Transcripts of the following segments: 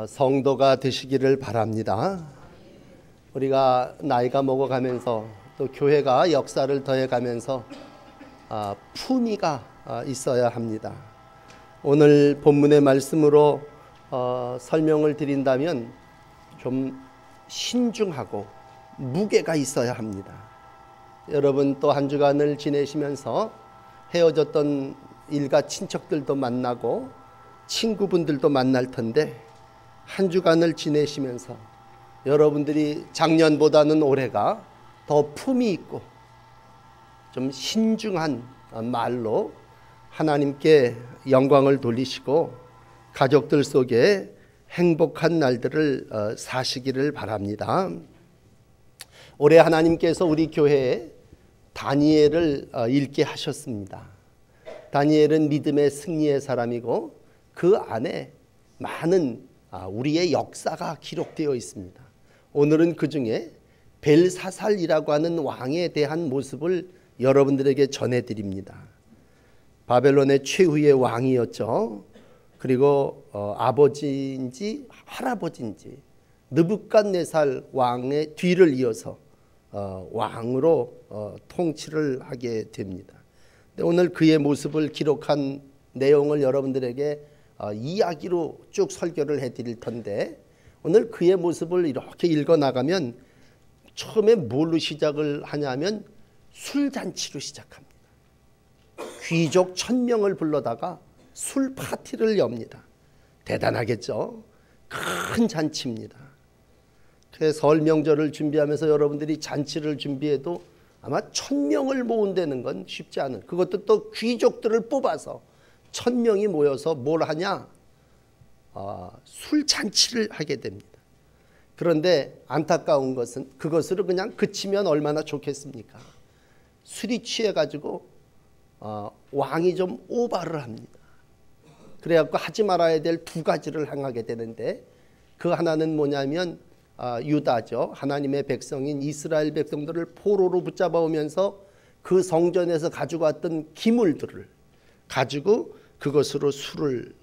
성도가 되시기를 바랍니다. 우리가 나이가 먹어가면서 또 교회가 역사를 더해가면서 품위가 있어야 합니다. 오늘 본문의 말씀으로 설명을 드린다면 좀 신중하고 무게가 있어야 합니다. 여러분 또 한 주간을 지내시면서 헤어졌던 일가 친척들도 만나고 친구분들도 만날 텐데 한 주간을 지내시면서 여러분들이 작년보다는 올해가 더 품이 있고 좀 신중한 말로 하나님께 영광을 돌리시고 가족들 속에 행복한 날들을 사시기를 바랍니다. 올해 하나님께서 우리 교회에 다니엘을 읽게 하셨습니다. 다니엘은 믿음의 승리의 사람이고 그 안에 많은 우리의 역사가 기록되어 있습니다. 오늘은 그 중에 벨사살이라고 하는 왕에 대한 모습을 여러분들에게 전해드립니다. 바벨론의 최후의 왕이었죠. 그리고 아버지인지 할아버지인지 느부갓네살 왕의 뒤를 이어서 왕으로 통치를 하게 됩니다. 오늘 그의 모습을 기록한 내용을 여러분들에게 이야기로 쭉 설교를 해드릴 텐데 오늘 그의 모습을 이렇게 읽어나가면 처음에 뭘로 시작을 하냐면 술잔치로 시작합니다. 귀족 1000명을 불러다가 술 파티를 엽니다. 대단하겠죠? 큰 잔치입니다. 그래서 설 명절을 준비하면서 여러분들이 잔치를 준비해도 아마 1000명을 모은다는 건 쉽지 않은, 그것도 또 귀족들을 뽑아서 1000명이 모여서 뭘 하냐? 술잔치를 하게 됩니다. 그런데 안타까운 것은 그것으로 그냥 그치면 얼마나 좋겠습니까? 술이 취해가지고 왕이 좀 오바를 합니다. 그래갖고 하지 말아야 될 두 가지를 행하게 되는데 그 하나는 뭐냐면 유다죠. 하나님의 백성인 이스라엘 백성들을 포로로 붙잡아 오면서 그 성전에서 가지고 왔던 기물들을 가지고 그것으로 술을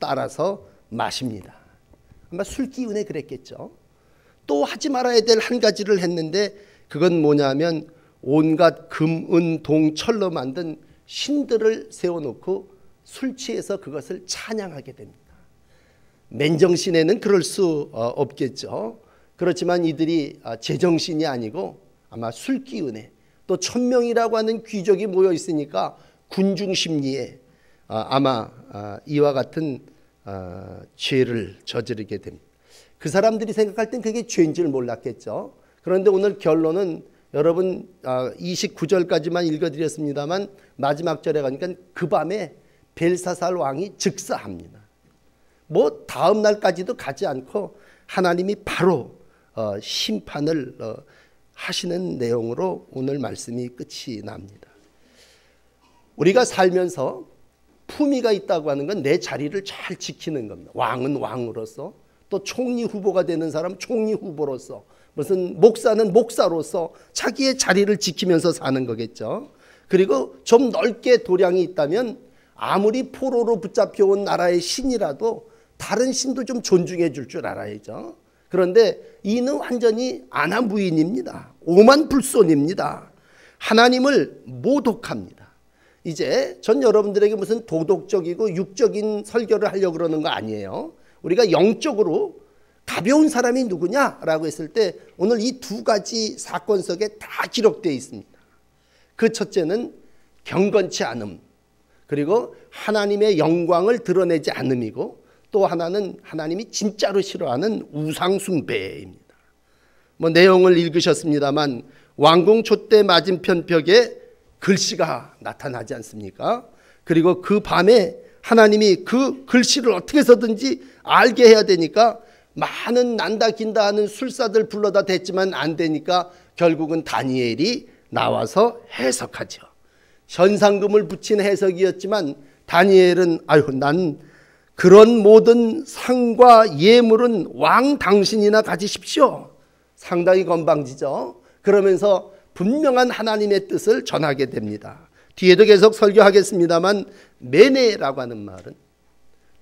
따라서 마십니다. 아마 술 기운에 그랬겠죠. 또 하지 말아야 될 한 가지를 했는데 그건 뭐냐면 온갖 금, 은, 동, 철로 만든 신들을 세워놓고 술 취해서 그것을 찬양하게 됩니다. 맨정신에는 그럴 수 없겠죠. 그렇지만 이들이 제정신이 아니고 아마 술 기운에 또 1000명이라고 하는 귀족이 모여 있으니까 군중 심리에 아마 이와 같은 죄를 저지르게 됩니다. 그 사람들이 생각할 땐 그게 죄인 줄 몰랐겠죠. 그런데 오늘 결론은 여러분 29절까지만 읽어드렸습니다만 마지막 절에 가니까 그 밤에 벨사살 왕이 즉사합니다. 뭐 다음 날까지도 가지 않고 하나님이 바로 심판을 하시는 내용으로 오늘 말씀이 끝이 납니다. 우리가 살면서 품위가 있다고 하는 건 내 자리를 잘 지키는 겁니다. 왕은 왕으로서, 또 총리 후보가 되는 사람은 총리 후보로서, 무슨 목사는 목사로서 자기의 자리를 지키면서 사는 거겠죠. 그리고 좀 넓게 도량이 있다면 아무리 포로로 붙잡혀온 나라의 신이라도 다른 신도 좀 존중해 줄 줄 알아야죠. 그런데 이는 완전히 아나무인입니다. 오만불손입니다. 하나님을 모독합니다. 이제 전 여러분들에게 무슨 도덕적이고 육적인 설교를 하려고 그러는 거 아니에요. 우리가 영적으로 가벼운 사람이 누구냐라고 했을 때 오늘 이 두 가지 사건 속에 다 기록되어 있습니다. 그 첫째는 경건치 않음, 그리고 하나님의 영광을 드러내지 않음이고, 또 하나는 하나님이 진짜로 싫어하는 우상숭배입니다. 뭐 내용을 읽으셨습니다만 왕궁 촛대 맞은편 벽에 글씨가 나타나지 않습니까? 그리고 그 밤에 하나님이 그 글씨를 어떻게 해서든지 알게 해야 되니까 많은 난다 긴다 하는 술사들 불러다 댔지만 안 되니까 결국은 다니엘이 나와서 해석하죠. 현상금을 붙인 해석이었지만 다니엘은 난 그런 모든 상과 예물은 왕 당신이나 가지십시오. 상당히 건방지죠. 그러면서 분명한 하나님의 뜻을 전하게 됩니다. 뒤에도 계속 설교하겠습니다만 메네라고 하는 말은,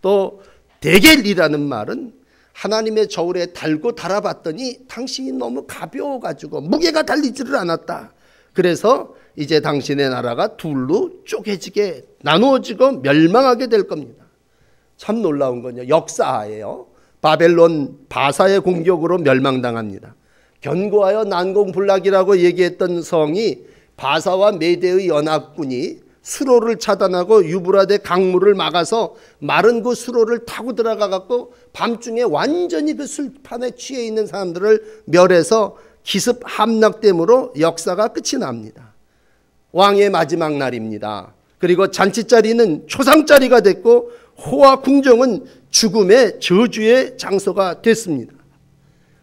또 데겔이라는 말은 하나님의 저울에 달고 달아봤더니 당신이 너무 가벼워가지고 무게가 달리지를 않았다. 그래서 이제 당신의 나라가 둘로 쪼개지게 나누어지고 멸망하게 될 겁니다. 참 놀라운 건요, 역사예요. 바벨론 바사의 공격으로 멸망당합니다. 견고하여 난공불락이라고 얘기했던 성이 바사와 메대의 연합군이 수로를 차단하고 유브라데 강물을 막아서 마른 그 수로를 타고 들어가 갖고 밤중에 완전히 그 술판에 취해 있는 사람들을 멸해서 기습 함락됨으로 역사가 끝이 납니다. 왕의 마지막 날입니다. 그리고 잔치자리는 초상자리가 됐고 호와 궁정은 죽음의 저주의 장소가 됐습니다.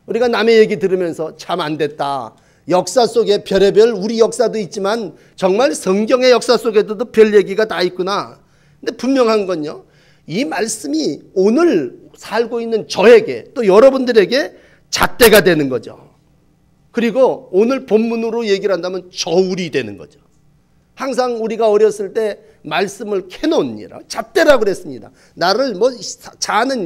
우리가 남의 얘기 들으면서 참 안 됐다. 역사 속에 별의별 우리 역사도 있지만 정말 성경의 역사 속에도 별 얘기가 다 있구나. 근데 분명한 건요, 이 말씀이 오늘 살고 있는 저에게 또 여러분들에게 잣대가 되는 거죠. 그리고 오늘 본문으로 얘기를 한다면 저울이 되는 거죠. 항상 우리가 어렸을 때 말씀을 캐논이라 잣대라고 그랬습니다. 나를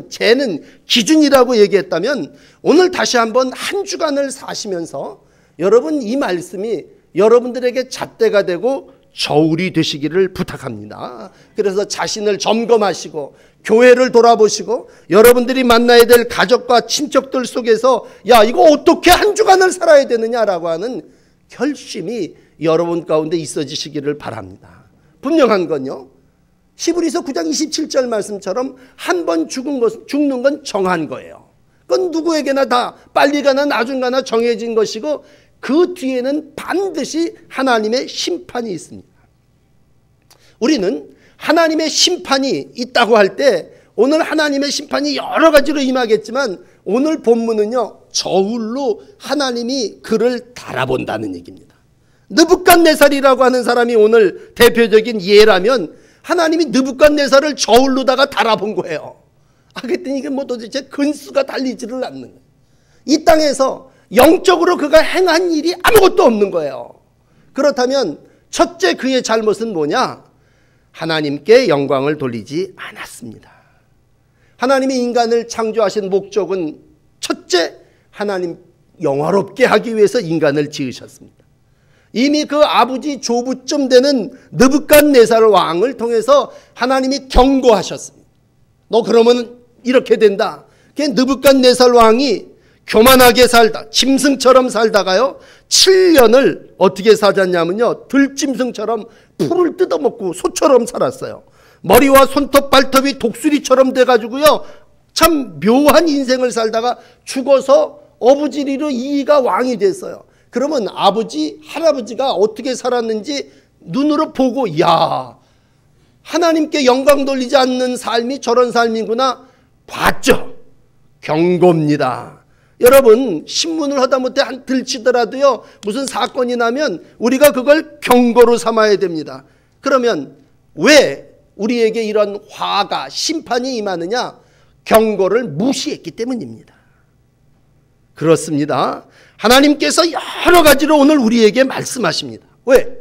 재는 기준이라고 얘기했다면 오늘 다시 한번 한 주간을 사시면서 여러분 이 말씀이 여러분들에게 잣대가 되고 저울이 되시기를 부탁합니다. 그래서 자신을 점검하시고 교회를 돌아보시고 여러분들이 만나야 될 가족과 친척들 속에서 야, 이거 어떻게 한 주간을 살아야 되느냐라고 하는 결심이 여러분 가운데 있어지시기를 바랍니다. 분명한 건요, 히브리서 9장 27절 말씀처럼 한 번 죽는 건 정한 거예요. 그건 누구에게나 다 빨리 가나 나중 가나 정해진 것이고 그 뒤에는 반드시 하나님의 심판이 있습니다. 우리는 하나님의 심판이 있다고 할 때 오늘 하나님의 심판이 여러 가지로 임하겠지만 오늘 본문은요, 저울로 하나님이 그를 달아본다는 얘기입니다. 느부갓네살이라고 하는 사람이 오늘 대표적인 예라면 하나님이 느부갓네살을 저울로다가 달아본 거예요. 그랬더니 이게 도대체 근수가 달리지를 않는 거예요. 이 땅에서 영적으로 그가 행한 일이 아무것도 없는 거예요. 그렇다면 첫째 그의 잘못은 뭐냐? 하나님께 영광을 돌리지 않았습니다. 하나님이 인간을 창조하신 목적은 첫째, 하나님 영화롭게 하기 위해서 인간을 지으셨습니다. 이미 그 아버지 조부쯤 되는 느부갓네살 왕을 통해서 하나님이 경고하셨습니다. 너 그러면 이렇게 된다. 느부갓네살 왕이 교만하게 살다, 짐승처럼 살다가요 7년을 어떻게 살았냐면요, 들짐승처럼 풀을 뜯어먹고 소처럼 살았어요. 머리와 손톱 발톱이 독수리처럼 돼가지고요 참 묘한 인생을 살다가 죽어서 어부지리로 이이가 왕이 됐어요. 그러면 아버지 할아버지가 어떻게 살았는지 눈으로 보고 야, 하나님께 영광 돌리지 않는 삶이 저런 삶이구나 봤죠. 경고입니다. 여러분, 신문을 하다못해 한 들치더라도요 무슨 사건이 나면 우리가 그걸 경고로 삼아야 됩니다. 그러면 왜 우리에게 이런 화가 심판이 임하느냐? 경고를 무시했기 때문입니다. 그렇습니다. 하나님께서 여러 가지로 오늘 우리에게 말씀하십니다. 왜?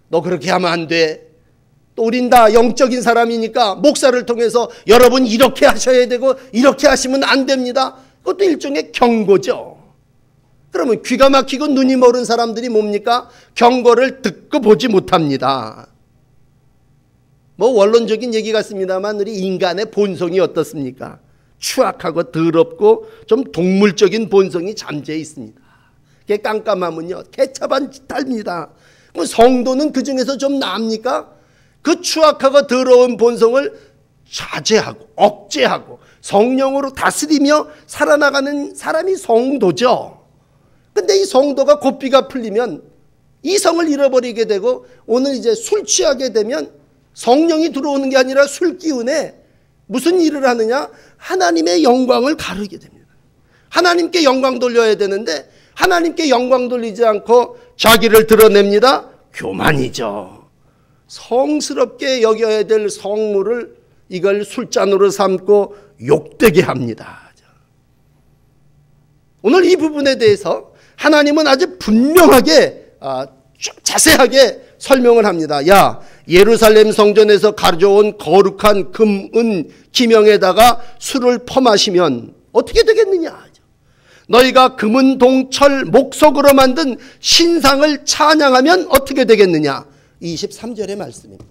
너 그렇게 하면 안 돼. 또 우린 다 영적인 사람이니까 목사를 통해서 여러분 이렇게 하셔야 되고 이렇게 하시면 안 됩니다. 그것도 일종의 경고죠. 그러면 귀가 막히고 눈이 멀은 사람들이 뭡니까? 경고를 듣고 보지 못합니다. 원론적인 얘기 같습니다만 우리 인간의 본성이 어떻습니까? 추악하고 더럽고 좀 동물적인 본성이 잠재해 있습니다. 그게 깜깜하면요 개차반 짓합니다. 그럼 성도는 그 중에서 좀 나합니까? 그 추악하고 더러운 본성을 자제하고 억제하고 성령으로 다스리며 살아나가는 사람이 성도죠. 근데 이 성도가 고삐가 풀리면 이성을 잃어버리게 되고 오늘 이제 술 취하게 되면 성령이 들어오는 게 아니라 술 기운에 무슨 일을 하느냐? 하나님의 영광을 가르게 됩니다. 하나님께 영광 돌려야 되는데 하나님께 영광 돌리지 않고 자기를 드러냅니다. 교만이죠. 성스럽게 여겨야 될 성물을 이걸 술잔으로 삼고 욕되게 합니다. 오늘 이 부분에 대해서 하나님은 아주 분명하게 자세하게 설명을 합니다. 야, 예루살렘 성전에서 가져온 거룩한 금, 은, 기명에다가 술을 퍼마시면 어떻게 되겠느냐. 너희가 금은 동철 목석으로 만든 신상을 찬양하면 어떻게 되겠느냐. 23절의 말씀입니다.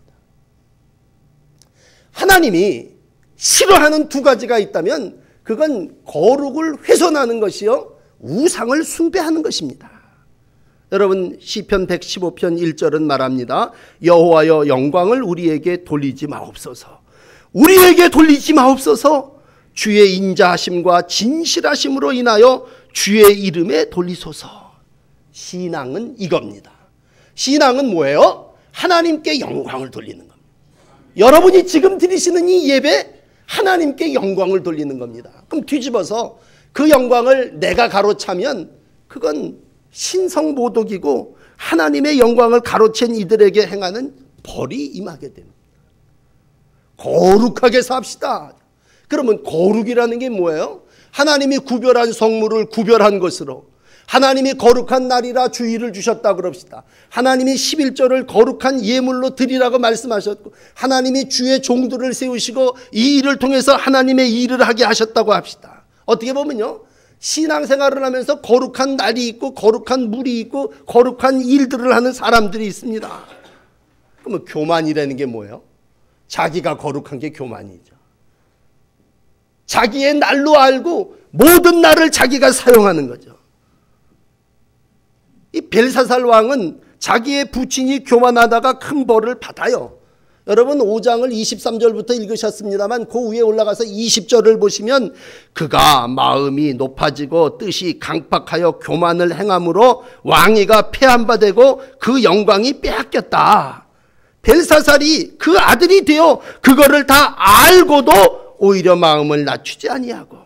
하나님이 싫어하는 두 가지가 있다면 그건 거룩을 훼손하는 것이요, 우상을 숭배하는 것입니다. 여러분, 시편 115편 1절은 말합니다. 여호와여, 영광을 우리에게 돌리지 마옵소서. 우리에게 돌리지 마옵소서. 주의 인자하심과 진실하심으로 인하여 주의 이름에 돌리소서. 신앙은 이겁니다. 신앙은 뭐예요? 하나님께 영광을 돌리는 겁니다. 여러분이 지금 드리시는 이 예배, 하나님께 영광을 돌리는 겁니다. 그럼 뒤집어서 그 영광을 내가 가로차면 그건 신성모독이고 하나님의 영광을 가로챈 이들에게 행하는 벌이 임하게 됩니다. 거룩하게 삽시다. 그러면 거룩이라는 게 뭐예요? 하나님이 구별한 성물을 구별한 것으로, 하나님이 거룩한 날이라 주일을 주셨다 그럽시다. 하나님이 11조를 거룩한 예물로 드리라고 말씀하셨고, 하나님이 주의 종들을 세우시고 이 일을 통해서 하나님의 일을 하게 하셨다고 합시다. 어떻게 보면요, 신앙생활을 하면서 거룩한 날이 있고 거룩한 물이 있고 거룩한 일들을 하는 사람들이 있습니다. 그러면 교만이라는 게 뭐예요? 자기가 거룩한 게 교만이죠. 자기의 날로 알고 모든 날을 자기가 사용하는 거죠. 이 벨사살 왕은 자기의 부친이 교만하다가 큰 벌을 받아요. 여러분 5장을 23절부터 읽으셨습니다만 그 위에 올라가서 20절을 보시면 그가 마음이 높아지고 뜻이 강팍하여 교만을 행함으로 왕위가 폐한 바 되고 그 영광이 빼앗겼다. 벨사살이 그 아들이 되어 그거를 다 알고도 오히려 마음을 낮추지 아니하고.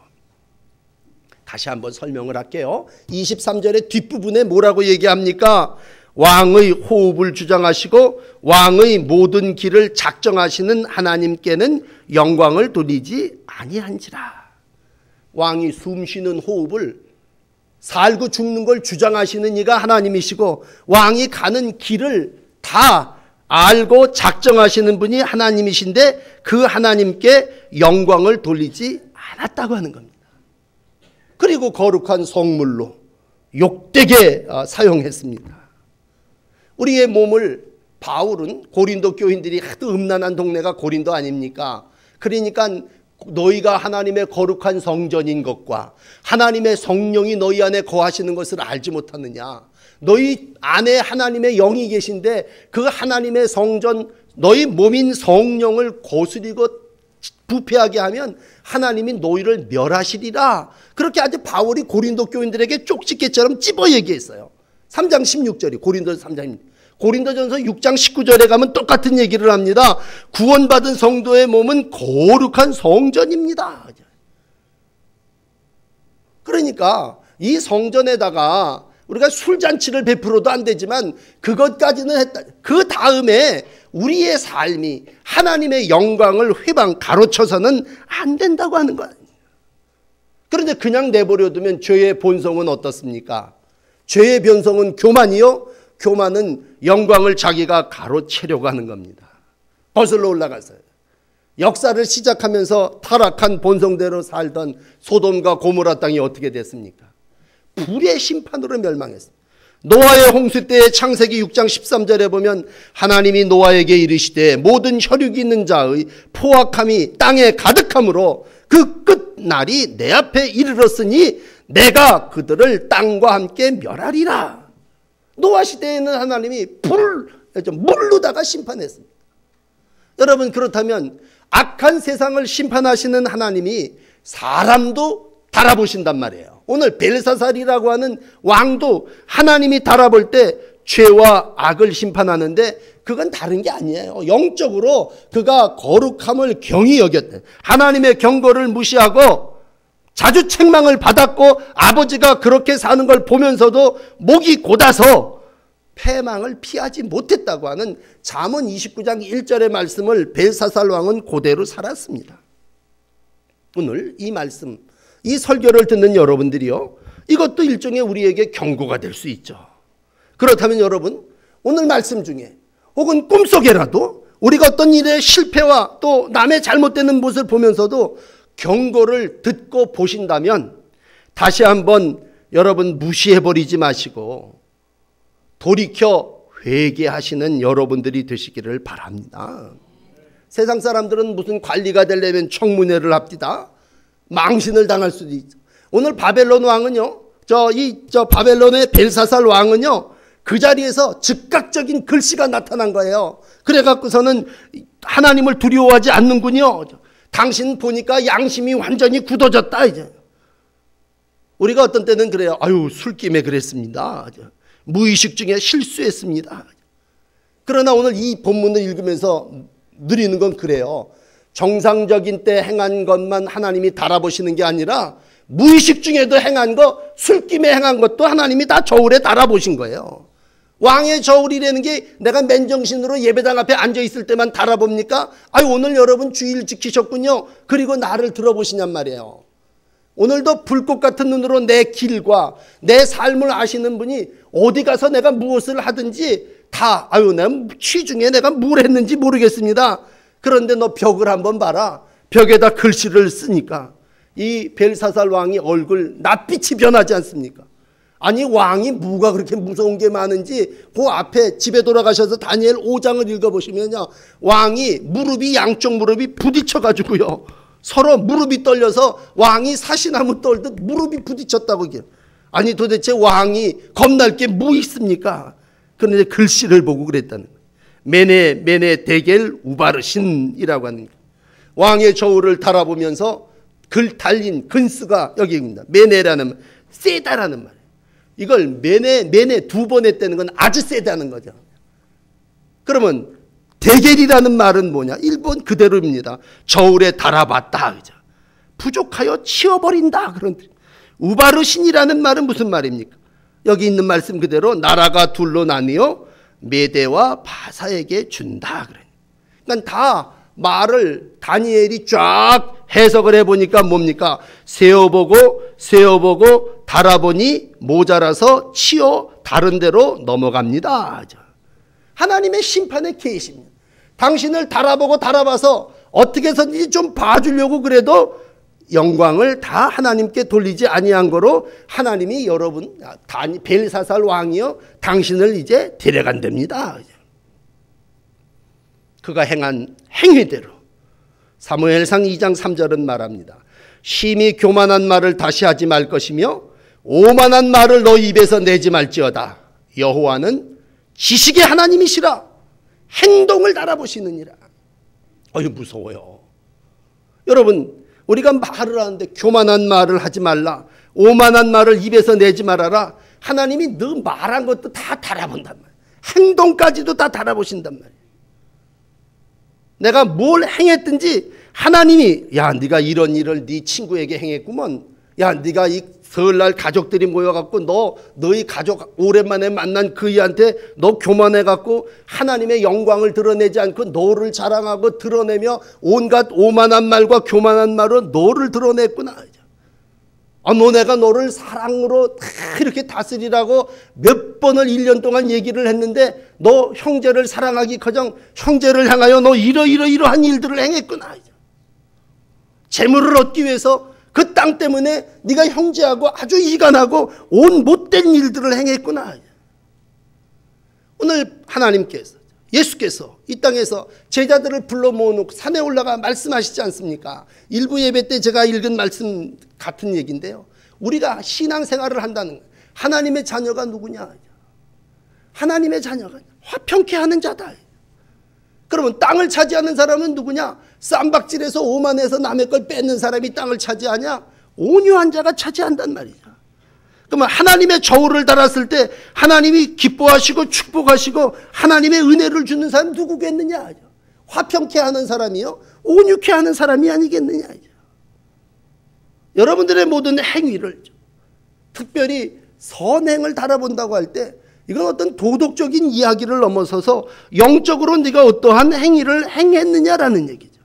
다시 한번 설명을 할게요. 23절의 뒷부분에 뭐라고 얘기합니까? 왕의 호흡을 주장하시고 왕의 모든 길을 작정하시는 하나님께는 영광을 돌리지 아니한지라. 왕이 숨쉬는 호흡을, 살고 죽는 걸 주장하시는 이가 하나님이시고 왕이 가는 길을 다 알고 작정하시는 분이 하나님이신데 그 하나님께 영광을 돌리지 않았다고 하는 겁니다. 그리고 거룩한 성물로 욕되게 사용했습니다. 우리의 몸을, 바울은 고린도 교인들이 하도 음란한 동네가 고린도 아닙니까? 그러니까 너희가 하나님의 거룩한 성전인 것과 하나님의 성령이 너희 안에 거하시는 것을 알지 못하느냐. 너희 안에 하나님의 영이 계신데 그 하나님의 성전, 너희 몸인 성령을 거스리고 부패하게 하면 하나님이 너희를 멸하시리라. 그렇게 아주 바울이 고린도 교인들에게 쪽집게처럼 찝어 얘기했어요. 3장 16절이 고린도전서 3장입니다. 고린도전서 6장 19절에 가면 똑같은 얘기를 합니다. 구원받은 성도의 몸은 거룩한 성전입니다. 그러니까 이 성전에다가 우리가 술잔치를 베풀어도 안 되지만 그것까지는 했다. 그 다음에 우리의 삶이 하나님의 영광을 가로쳐서는 안 된다고 하는 거예요. 그런데 그냥 내버려두면 죄의 본성은 어떻습니까? 죄의 본성은 교만이요. 교만은 영광을 자기가 가로채려고 하는 겁니다. 거슬러 올라가서요. 역사를 시작하면서 타락한 본성대로 살던 소돔과 고모라 땅이 어떻게 됐습니까? 불의 심판으로 멸망했습니다. 노아의 홍수 때의 창세기 6장 13절에 보면 하나님이 노아에게 이르시되 모든 혈육이 있는 자의 포악함이 땅에 가득함으로 그 끝날이 내 앞에 이르렀으니 내가 그들을 땅과 함께 멸하리라. 노아 시대에는 하나님이 물로다가 심판했습니다. 여러분, 그렇다면 악한 세상을 심판하시는 하나님이 사람도 달아보신단 말이에요. 오늘 벨사살이라고 하는 왕도 하나님이 달아볼 때 죄와 악을 심판하는데 그건 다른 게 아니에요. 영적으로 그가 거룩함을 경히 여겼대. 하나님의 경고를 무시하고 자주 책망을 받았고 아버지가 그렇게 사는 걸 보면서도 목이 곧아서 패망을 피하지 못했다고 하는 잠언 29장 1절의 말씀을 벨사살 왕은 그대로 살았습니다. 오늘 이 말씀, 이 설교를 듣는 여러분들이요, 이것도 일종의 우리에게 경고가 될 수 있죠. 그렇다면 여러분, 오늘 말씀 중에 혹은 꿈속에라도 우리가 어떤 일의 실패와 또 남의 잘못되는 모습을 보면서도 경고를 듣고 보신다면 다시 한번 여러분 무시해버리지 마시고 돌이켜 회개하시는 여러분들이 되시기를 바랍니다. 세상 사람들은 무슨 관리가 되려면 청문회를 합디다. 망신을 당할 수도 있죠. 오늘 바벨론 왕은요, 저 바벨론의 벨사살 왕은요, 그 자리에서 즉각적인 글씨가 나타난 거예요. 그래갖고서는 하나님을 두려워하지 않는군요. 당신 보니까 양심이 완전히 굳어졌다 이제. 우리가 어떤 때는 그래요. 아유, 술김에 그랬습니다. 무의식 중에 실수했습니다. 그러나 오늘 이 본문을 읽으면서 누리는 건 그래요. 정상적인 때 행한 것만 하나님이 달아보시는 게 아니라 무의식 중에도 행한 거, 술김에 행한 것도 하나님이 다 저울에 달아보신 거예요. 왕의 저울이라는 게 내가 맨정신으로 예배당 앞에 앉아있을 때만 달아봅니까? 아유, 오늘 여러분 주일 지키셨군요. 그리고 나를 들어보시냔 말이에요. 오늘도 불꽃 같은 눈으로 내 길과 내 삶을 아시는 분이 어디 가서 내가 무엇을 하든지 다 아유, 내가 취중에 내가 뭘 했는지 모르겠습니다. 그런데 너 벽을 한번 봐라. 벽에다 글씨를 쓰니까 이 벨사살 왕이 얼굴 낯빛이 변하지 않습니까? 아니, 왕이 뭐가 그렇게 무서운 게 많은지 그 앞에 집에 돌아가셔서 다니엘 5장을 읽어보시면요, 왕이 무릎이 양쪽 무릎이 부딪혀가지고요, 서로 무릎이 떨려서 왕이 사시나무 떨듯 무릎이 부딪혔다고. 아니, 도대체 왕이 겁날 게 뭐 있습니까? 그런데 글씨를 보고 그랬다는 거예요. 메네 데겔 우바르신이라고 하는 거예요. 왕의 저울을 달아보면서 글 달린 근수가 여기입니다. 메네라는 말, 세다라는 말. 이걸 메네 두 번 했다는 건 아주 세다는 거죠. 그러면 데겔이라는 말은 뭐냐? 일본 그대로입니다. 저울에 달아봤다. 그죠? 부족하여 치워버린다. 그런 우바르신이라는 말은 무슨 말입니까? 여기 있는 말씀 그대로 나라가 둘로 나뉘어 메대와 바사에게 준다. 그러니까 다 말을 다니엘이 쫙 해석을 해보니까 뭡니까? 세어보고 달아보니 모자라서 치어 다른 데로 넘어갑니다. 하나님의 심판의 계시입니다. 당신을 달아보고 달아봐서 어떻게 해서든지 좀 봐주려고 그래도 영광을 다 하나님께 돌리지 아니한 거로 하나님이 여러분 벨사살 왕이요 당신을 이제 데려간답니다. 그가 행한 행위대로 사무엘상 2장 3절은 말합니다. 심히 교만한 말을 다시 하지 말 것이며 오만한 말을 너 입에서 내지 말지어다. 여호와는 지식의 하나님이시라. 행동을 달아보시느니라. 어이, 무서워요. 여러분, 우리가 말을 하는데 교만한 말을 하지 말라, 오만한 말을 입에서 내지 말아라. 하나님이 너 말한 것도 다 달아본단 말이에요. 행동까지도 다 달아보신단 말이에요. 내가 뭘 행했든지 하나님이 야, 네가 이런 일을 네 친구에게 행했구먼. 야, 네가 이 설날 가족들이 모여갖고 너희 가족 오랜만에 만난 그이한테 너 교만해갖고 하나님의 영광을 드러내지 않고 너를 자랑하고 드러내며 온갖 오만한 말과 교만한 말로 너를 드러냈구나. 내가 너를 사랑으로 이렇게 다스리라고 몇 번을 1년 동안 얘기를 했는데 너 형제를 사랑하기커녕 형제를 향하여 너 이러한 일들을 행했구나. 재물을 얻기 위해서 그 땅 때문에 네가 형제하고 아주 이간하고 온 못된 일들을 행했구나. 오늘 하나님께서 예수께서 이 땅에서 제자들을 불러 모아놓고 산에 올라가 말씀하시지 않습니까? 일부 예배 때 제가 읽은 말씀 같은 얘기인데요. 우리가 신앙생활을 한다는 거예요. 하나님의 자녀가 누구냐? 하나님의 자녀가 화평케 하는 자다. 그러면 땅을 차지하는 사람은 누구냐? 쌈박질해서 오만해서 남의 걸 뺏는 사람이 땅을 차지하냐? 온유한 자가 차지한단 말이죠. 그러면 하나님의 저울을 달았을 때 하나님이 기뻐하시고 축복하시고 하나님의 은혜를 주는 사람이 누구겠느냐? 화평케 하는 사람이요? 온유케 하는 사람이 아니겠느냐? 여러분들의 모든 행위를, 특별히 선행을 달아본다고 할 때 이건 어떤 도덕적인 이야기를 넘어서서 영적으로 네가 어떠한 행위를 행했느냐라는 얘기죠.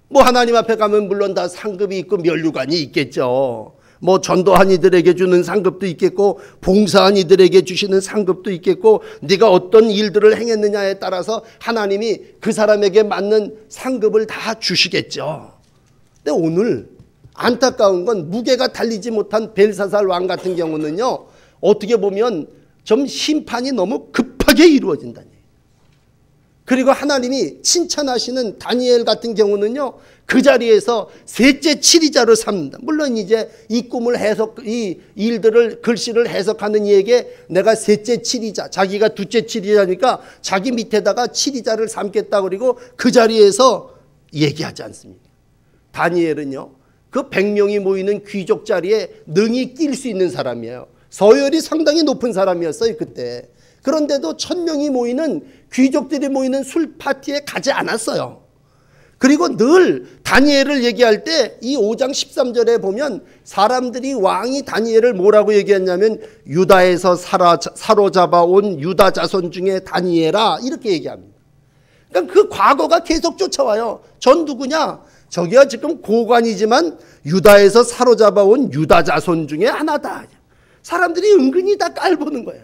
뭐 하나님 앞에 가면 물론 다 상급이 있고 면류관이 있겠죠. 뭐 전도한 이들에게 주는 상급도 있겠고 봉사한 이들에게 주시는 상급도 있겠고 네가 어떤 일들을 행했느냐에 따라서 하나님이 그 사람에게 맞는 상급을 다 주시겠죠. 근데 오늘 안타까운 건 무게가 달리지 못한 벨사살 왕 같은 경우는요, 어떻게 보면 좀 심판이 너무 급하게 이루어진다니. 그리고 하나님이 칭찬하시는 다니엘 같은 경우는요, 그 자리에서 셋째 치리자로 삼는다. 물론 이제 이 꿈을 이 일들을, 글씨를 해석하는 이에게 내가 셋째 치리자, 자기가 둘째 치리자니까 자기 밑에다가 치리자를 삼겠다. 그리고 그 자리에서 얘기하지 않습니다. 다니엘은요, 그 100명이 모이는 귀족 자리에 능히 낄 수 있는 사람이에요. 서열이 상당히 높은 사람이었어요, 그때. 그런데도 1000명이 모이는, 귀족들이 모이는 술 파티에 가지 않았어요. 그리고 늘 다니엘을 얘기할 때 이 5장 13절에 보면 사람들이 왕이 다니엘을 뭐라고 얘기했냐면 유다에서 사로잡아 온 유다 자손 중에 다니엘아, 이렇게 얘기합니다. 그러니까 그 과거가 계속 쫓아와요. 전 누구냐? 저기가 지금 고관이지만 유다에서 사로잡아 온 유다 자손 중에 하나다. 사람들이 은근히 다 깔보는 거예요.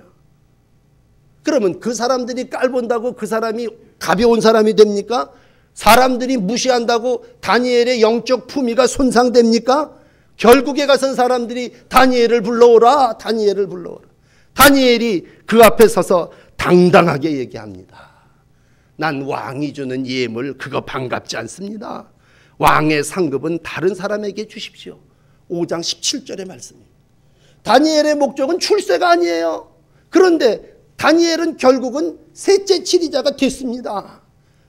그러면 그 사람들이 깔본다고 그 사람이 가벼운 사람이 됩니까? 사람들이 무시한다고 다니엘의 영적 품위가 손상됩니까? 결국에 가선 사람들이 다니엘을 불러오라, 다니엘을 불러오라. 다니엘이 그 앞에 서서 당당하게 얘기합니다. 난 왕이 주는 예물 그거 반갑지 않습니다. 왕의 상급은 다른 사람에게 주십시오. 5장 17절의 말씀입니다. 다니엘의 목적은 출세가 아니에요. 그런데 다니엘은 결국은 셋째 치리자가 됐습니다.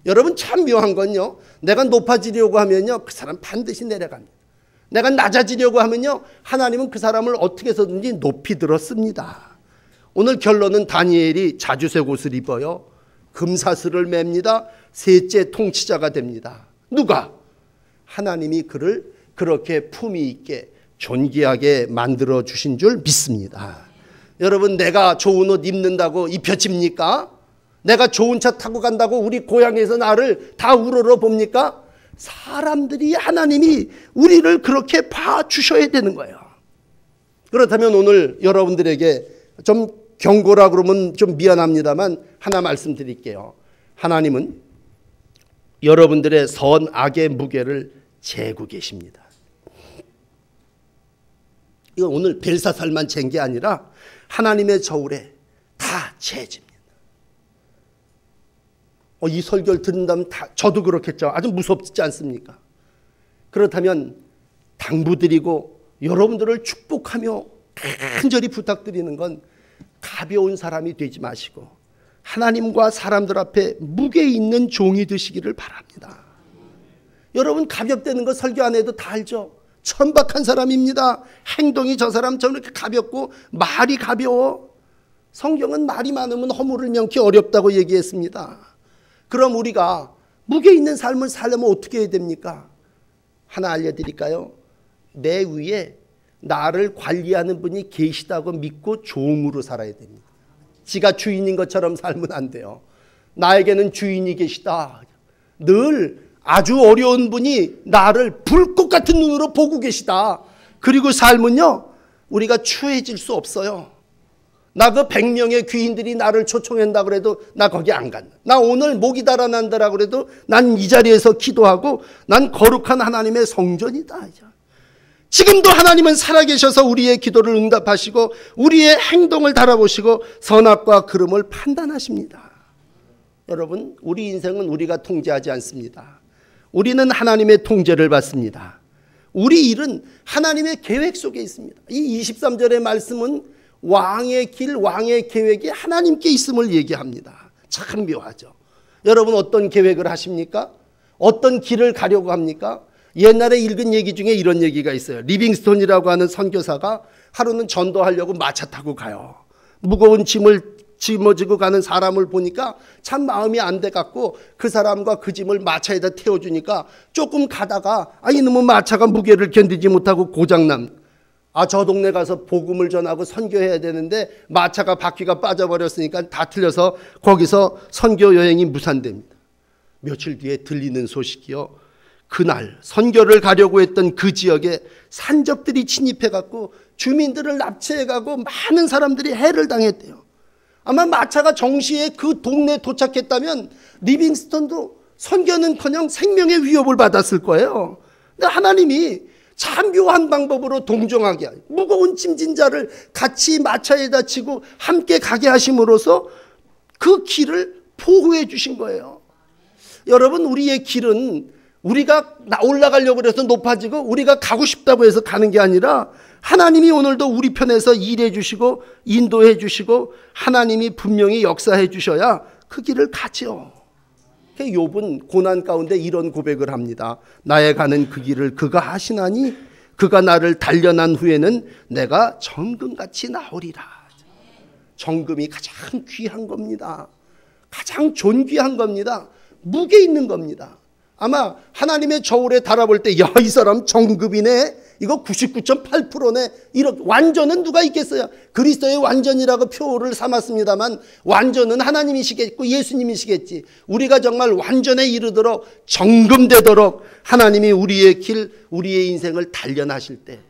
여러분, 참 묘한 건요, 내가 높아지려고 하면요, 그 사람 반드시 내려갑니다. 내가 낮아지려고 하면요, 하나님은 그 사람을 어떻게 해서든지 높이 들었습니다. 오늘 결론은 다니엘이 자주색 옷을 입어요. 금사슬을 맵니다. 셋째 통치자가 됩니다. 누가? 하나님이 그를 그렇게 품위 있게 존귀하게 만들어 주신 줄 믿습니다. 여러분, 내가 좋은 옷 입는다고 입혀집니까? 내가 좋은 차 타고 간다고 우리 고향에서 나를 다 우러러 봅니까? 사람들이, 하나님이 우리를 그렇게 봐주셔야 되는 거예요. 그렇다면 오늘 여러분들에게 좀 경고라 그러면 좀 미안합니다만 하나 말씀드릴게요. 하나님은 여러분들의 선악의 무게를 재고 계십니다. 이건 오늘 벨사살만 잰 게 아니라 하나님의 저울에 다 재집니다. 이 설교를 듣는다면 저도 그렇겠죠. 아주 무섭지 않습니까? 그렇다면 당부드리고 여러분들을 축복하며 간절히 부탁드리는 건 가벼운 사람이 되지 마시고 하나님과 사람들 앞에 무게 있는 종이 되시기를 바랍니다. 여러분, 가볍다는 거 설교 안 해도 다 알죠. 천박한 사람입니다. 행동이 저 사람 저렇게 가볍고 말이 가벼워. 성경은 말이 많으면 허물을 명키 어렵다고 얘기했습니다. 그럼 우리가 무게 있는 삶을 살려면 어떻게 해야 됩니까? 하나 알려드릴까요? 내 위에 나를 관리하는 분이 계시다고 믿고 종으로 살아야 됩니다. 지가 주인인 것처럼 살면 안 돼요. 나에게는 주인이 계시다. 늘 아주 어려운 분이 나를 불꽃 같은 눈으로 보고 계시다. 그리고 삶은요, 우리가 추해질 수 없어요. 나 그 100명의 귀인들이 나를 초청한다 그래도 나 거기 안 간다. 나 오늘 목이 달아난다라 그래도 난 이 자리에서 기도하고 난 거룩한 하나님의 성전이다. 지금도 하나님은 살아계셔서 우리의 기도를 응답하시고 우리의 행동을 달아보시고 선악과 그름을 판단하십니다. 여러분, 우리 인생은 우리가 통제하지 않습니다. 우리는 하나님의 통제를 받습니다. 우리 일은 하나님의 계획 속에 있습니다. 이 23절의 말씀은 왕의 길, 왕의 계획이 하나님께 있음을 얘기합니다. 참 묘하죠. 여러분, 어떤 계획을 하십니까? 어떤 길을 가려고 합니까? 옛날에 읽은 얘기 중에 이런 얘기가 있어요. 리빙스톤이라고 하는 선교사가 하루는 전도하려고 마차 타고 가요. 무거운 짐을 짊어지고 가는 사람을 보니까 참 마음이 안 돼 갖고 그 사람과 그 짐을 마차에다 태워주니까 조금 가다가 이놈의 마차가 무게를 견디지 못하고 고장남. 저 동네 가서 복음을 전하고 선교해야 되는데 마차가 바퀴가 빠져버렸으니까 다 틀려서 거기서 선교 여행이 무산됩니다. 며칠 뒤에 들리는 소식이요. 그날 선교를 가려고 했던 그 지역에 산적들이 침입해갖고 주민들을 납치해가고 많은 사람들이 해를 당했대요. 아마 마차가 정시에 그 동네에 도착했다면 리빙스턴도 선교는커녕 생명의 위협을 받았을 거예요. 근데 하나님이 참 묘한 방법으로 동정하게 하여 무거운 짐진 자를 같이 마차에다 치고 함께 가게 하심으로써 그 길을 보호해 주신 거예요. 여러분, 우리의 길은 우리가 올라가려고 해서 높아지고 우리가 가고 싶다고 해서 가는 게 아니라 하나님이 오늘도 우리 편에서 일해 주시고 인도해 주시고 하나님이 분명히 역사해 주셔야 그 길을 가죠. 욥은 고난 가운데 이런 고백을 합니다. 나의 가는 그 길을 그가 하시나니 그가 나를 단련한 후에는 내가 정금같이 나오리라. 정금이 가장 귀한 겁니다. 가장 존귀한 겁니다. 무게 있는 겁니다. 아마 하나님의 저울에 달아볼 때 야, 이 사람 정금이네, 이거 99.8%네, 이렇게. 완전은 누가 있겠어요? 그리스도의 완전이라고 표를 삼았습니다만 완전은 하나님이시겠고 예수님이시겠지. 우리가 정말 완전에 이르도록 정금되도록 하나님이 우리의 길, 우리의 인생을 단련하실 때,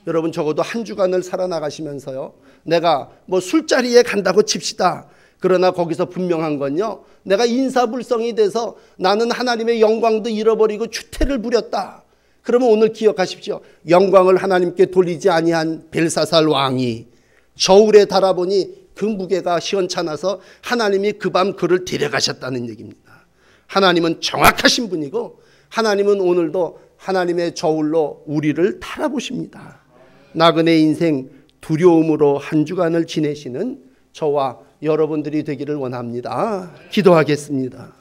여러분 적어도 한 주간을 살아나가시면서요, 내가 뭐 술자리에 간다고 칩시다. 그러나 거기서 분명한 건요, 내가 인사불성이 돼서 나는 하나님의 영광도 잃어버리고 추태를 부렸다. 그러면 오늘 기억하십시오. 영광을 하나님께 돌리지 아니한 벨사살 왕이 저울에 달아보니 그 무게가 시원찮아서 하나님이 그 밤 그를 데려가셨다는 얘기입니다. 하나님은 정확하신 분이고 하나님은 오늘도 하나님의 저울로 우리를 달아보십니다. 나그네 인생 두려움으로 한 주간을 지내시는 저와 여러분들이 되기를 원합니다. 기도하겠습니다.